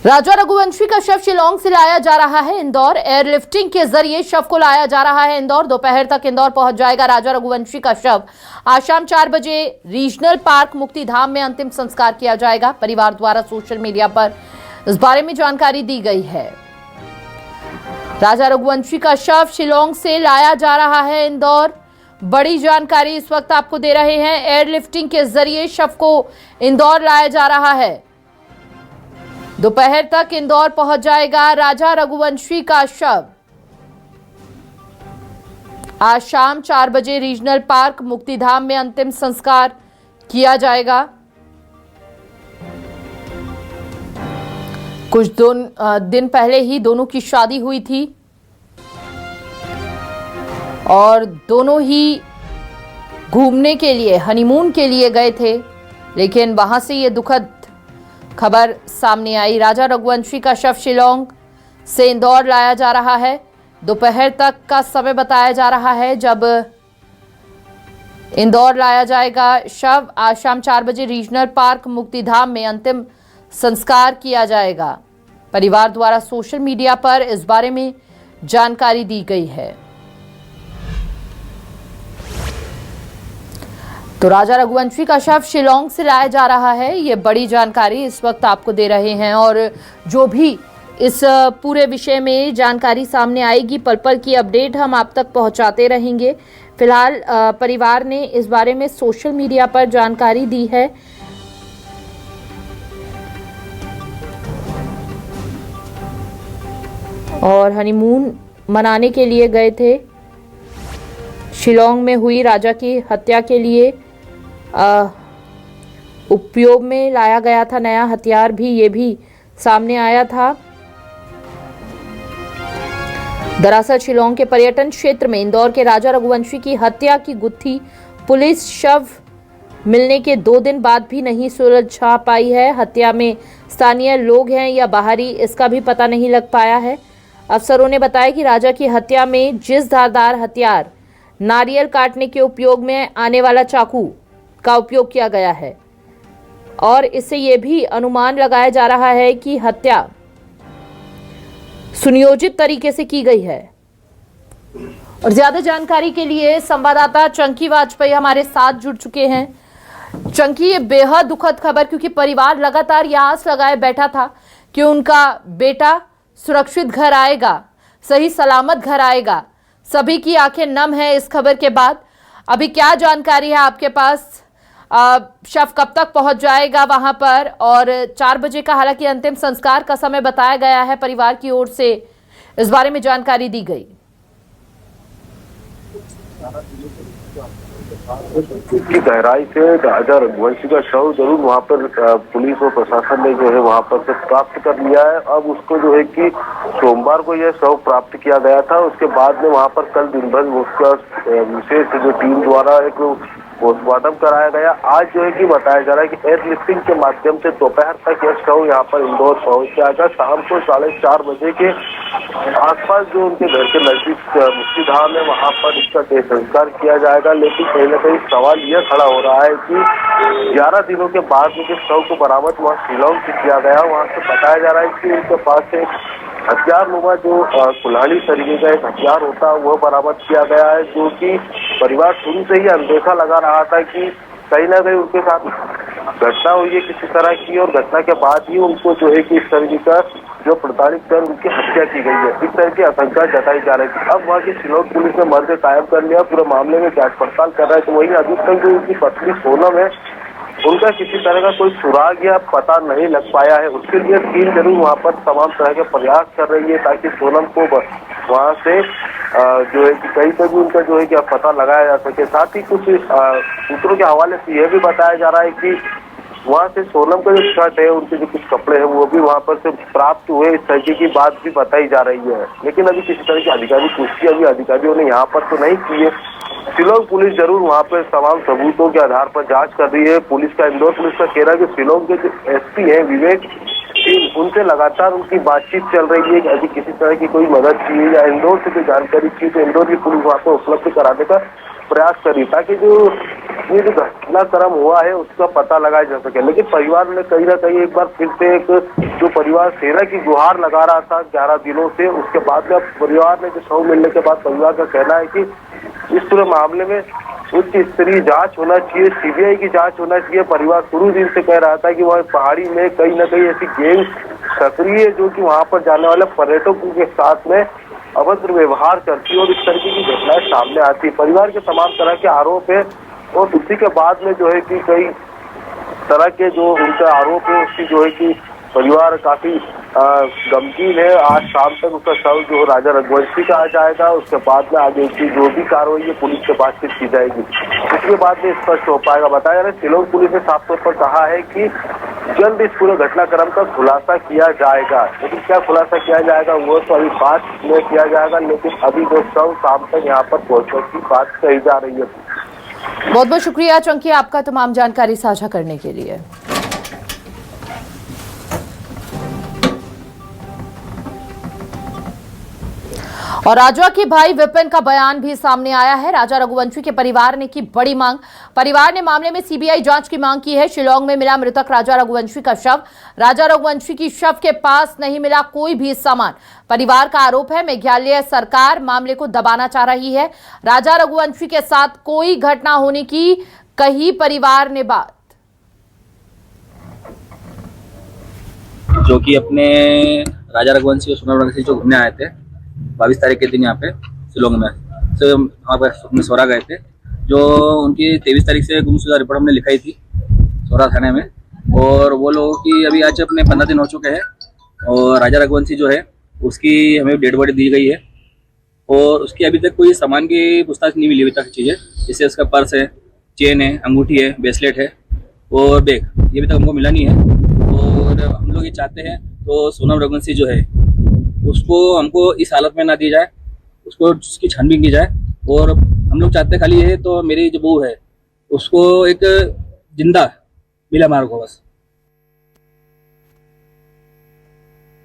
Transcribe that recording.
राजा रघुवंशी का शव शिलांग से लाया जा रहा है इंदौर। एयरलिफ्टिंग के जरिए शव को लाया जा रहा है इंदौर। दोपहर तक इंदौर पहुंच जाएगा राजा रघुवंशी का शव। आज शाम 4 बजे रीजनल पार्क मुक्तिधाम में अंतिम संस्कार किया जाएगा। परिवार द्वारा सोशल मीडिया पर इस बारे में जानकारी दी गई है। राजा रघुवंशी का शव शिलांग से लाया जा रहा है इंदौर। बड़ी जानकारी इस वक्त आपको दे रहे हैं। एयरलिफ्टिंग के जरिए शव को इंदौर लाया जा रहा है। दोपहर तक इंदौर पहुंच जाएगा राजा रघुवंशी का शव। आज शाम 4 बजे रीजनल पार्क मुक्तिधाम में अंतिम संस्कार किया जाएगा। कुछ दिन पहले ही दोनों की शादी हुई थी और दोनों ही घूमने के लिए, हनीमून के लिए गए थे, लेकिन वहां से ये दुखद खबर सामने आई। राजा रघुवंशी का शव शिलांग से इंदौर लाया जा रहा है। दोपहर तक का समय बताया जा रहा है जब इंदौर लाया जाएगा शव। आज शाम 4 बजे रीजनल पार्क मुक्तिधाम में अंतिम संस्कार किया जाएगा। परिवार द्वारा सोशल मीडिया पर इस बारे में जानकारी दी गई है। तो राजा रघुवंशी का शव शिलांग से लाया जा रहा है, ये बड़ी जानकारी इस वक्त आपको दे रहे हैं। और जो भी इस पूरे विषय में जानकारी सामने आएगी, पल पल की अपडेट हम आप तक पहुंचाते रहेंगे। फिलहाल परिवार ने इस बारे में सोशल मीडिया पर जानकारी दी है। और हनीमून मनाने के लिए गए थे। शिलांग में हुई राजा की हत्या के लिए उपयोग में लाया गया था नया हथियार भी, ये भी सामने आया था। दरअसल शिलांग के पर्यटन क्षेत्र में इंदौर के राजा रघुवंशी की हत्या की गुत्थी पुलिस शव मिलने के 2 दिन बाद भी नहीं सुलझा पाई है। हत्या में स्थानीय लोग हैं या बाहरी, इसका भी पता नहीं लग पाया है। अफसरों ने बताया कि राजा की हत्या में जिस धारदार हथियार, नारियल काटने के उपयोग में आने वाला चाकू का उपयोग किया गया है, और इससे यह भी अनुमान लगाया जा रहा है कि हत्या सुनियोजित तरीके से की गई है। और ज्यादा जानकारी के लिए संवाददाता चंकी वाजपेयी हमारे साथ जुड़ चुके हैं। चंकी, ये बेहद दुखद खबर, क्योंकि परिवार लगातार यह आस लगाए बैठा था कि उनका बेटा सुरक्षित घर आएगा, सही सलामत घर आएगा। सभी की आंखें नम है इस खबर के बाद। अभी क्या जानकारी है आपके पास? शव कब तक पहुंच जाएगा वहां पर? और 4 बजे का हालांकि अंतिम संस्कार का समय बताया गया है, परिवार की ओर से इस बारे में जानकारी दी गई। की गहराई से राजा रघुवंशी का शव जरूर वहां पर पुलिस और प्रशासन ने जो है वहां पर से प्राप्त कर लिया है। अब उसको जो है कि सोमवार को यह शव प्राप्त किया गया था। उसके बाद में वहां पर कल दिन भर उसका विशेष जो टीम द्वारा एक पोस्टमार्टम कराया गया। आज जो है कि बताया जा रहा है कि एयरलिफ्टिंग के माध्यम से दोपहर तक यह शव यहाँ पर इंदौर पहुंच जाएगा। शाम को 4:30 बजे के आसपास जो उनके घर के नजदीक मुक्तिधाम है, वहां पर इसका देह संस्कार किया जाएगा। लेकिन कहीं ना कहीं सवाल यह खड़ा हो रहा है कि 11 दिनों के बाद में जिस शव को बरामद वहाँ शिलांग से किया गया, वहां से बताया जा रहा है कि उनके पास से हथियार नुमा जो कुल्हाड़ी तरीके का एक हथियार होता है वह बरामद किया गया है, जो कि परिवार शुरू से ही अंदेशा लगा रहा था कि कहीं ना कहीं उनके साथ घटना हुई है किसी तरह की, और घटना के बाद ही उनको जो है कि इस तरीके का जो प्रताड़ित कर उनकी हत्या की गई है, इस तरह की आशंका जताई जा रही थी। अब वहाँ की शिलांग पुलिस ने मर्द कायम कर लिया, पूरे मामले में जांच पड़ताल कर रहा है। तो वही अभी तक जो उनकी पत्नी सोनम है, उनका किसी तरह का कोई सुराग या पता नहीं लग पाया है। उसके लिए टीम जरूर वहाँ पर तमाम तरह के प्रयास कर रही है ताकि सोनम को वहाँ से जो है कि कहीं पर भी उनका जो है कि पता लगाया जा सके। साथ ही कुछ सूत्रों के हवाले से यह भी बताया जा रहा है कि वहाँ से सोनम का जो शर्ट है, उनके जो कुछ कपड़े हैं वो भी वहाँ पर से प्राप्त हुए, इस तरीके की बात भी बताई जा रही है। लेकिन अभी किसी तरह की अधिकारी पुष्टि अभी अधिकारियों ने यहाँ पर तो नहीं की है। शिलांग पुलिस जरूर वहाँ पर तमाम सबूतों के आधार पर जांच कर रही है। पुलिस का, इंदौर पुलिस का कहना है कि शिलांग के जो एसपी हैं विवेक, उनसे लगातार उनकी बातचीत चल रही है कि अभी किसी तरह की कोई मदद चाहिए या इंदौर से कोई जानकारी चाहिए तो इंदौर की पुलिस वहाँ पर उपलब्ध कराने का प्रयास करी, ताकि जो ये जो घटनाक्रम हुआ है उसका पता लगाया जा सके। लेकिन परिवार ने कहीं ना कहीं एक बार फिर से एक जो परिवार सेना की गुहार लगा रहा था 11 दिनों से, उसके बाद में परिवार ने जो शव मिलने के बाद परिवार का कहना है कि इस पूरे मामले में उच्च स्तरीय जांच होना चाहिए, सीबीआई की जांच होना चाहिए। परिवार शुरू दिन से कह रहा था कि वह पहाड़ी में कहीं ना कहीं ऐसी गैंग सक्रिय है जो कि वहां पर जाने वाले पर्यटकों के साथ में अभद्र व्यवहार करती है और इस तरीके की घटनाएं सामने आती है। परिवार के तमाम तरह के आरोप है और उसी के बाद में जो है कि कई तरह के जो उनका आरोप है उसकी जो है कि परिवार काफी गमगीन है। आज शाम तक उसका शव जो राजा रघुवंशी का आ जाएगा, उसके बाद में आगे की जो भी कार्रवाई है पुलिस से बातचीत की जाएगी, उसके बाद में स्पष्ट हो पाएगा। बताया जा रहा है शिलांग पुलिस ने साफ तौर पर कहा है कि जल्द इस पूरे घटनाक्रम का खुलासा किया जाएगा। लेकिन क्या खुलासा किया जाएगा वो तो अभी बात में किया जाएगा, लेकिन अभी जो शव शाम तक यहाँ पर पहुंचने की बात कही जा रही है। बहुत बहुत शुक्रिया चंकी आपका तमाम जानकारी साझा करने के लिए। और राजा के भाई विपिन का बयान भी सामने आया है। राजा रघुवंशी के परिवार ने की बड़ी मांग। परिवार ने मामले में सीबीआई जांच की मांग की है। शिलांग में मिला मृतक राजा रघुवंशी का शव। राजा रघुवंशी की शव के पास नहीं मिला कोई भी सामान। परिवार का आरोप है मेघालय सरकार मामले को दबाना चाह रही है। राजा रघुवंशी के साथ कोई घटना होने की कही परिवार ने बात। जो कि अपने राजा रघुवंशी और सोनम रघुवंशी जो घूमने आए थे 22 तारीख के दिन यहाँ पे शिलांग में से वहाँ पर अपने सोरा गए थे। जो उनकी 23 तारीख से गुमशुदा रिपोर्ट हमने लिखाई थी सोरा थाने में, और वो लोगों की अभी आज अपने 15 दिन हो चुके हैं और राजा रघुवंशी जो है उसकी हमें डेड बॉडी दी गई है और उसकी अभी तक कोई सामान की पूछताछ नहीं मिली अभी तक चीज़ें, जैसे उसका पर्स है, चेन है, अंगूठी है, ब्रेसलेट है और बैग, ये अभी तक हमको मिला नहीं है। और हम लोग ये चाहते हैं तो सोनम रघुवंशी जो है उसको हमको इस हालत में ना दी जाए, उसको उसकी छानबीन की जाए। और हम लोग चाहते खाली है तो मेरी जो बहू है उसको एक जिंदा मिला मार को बस।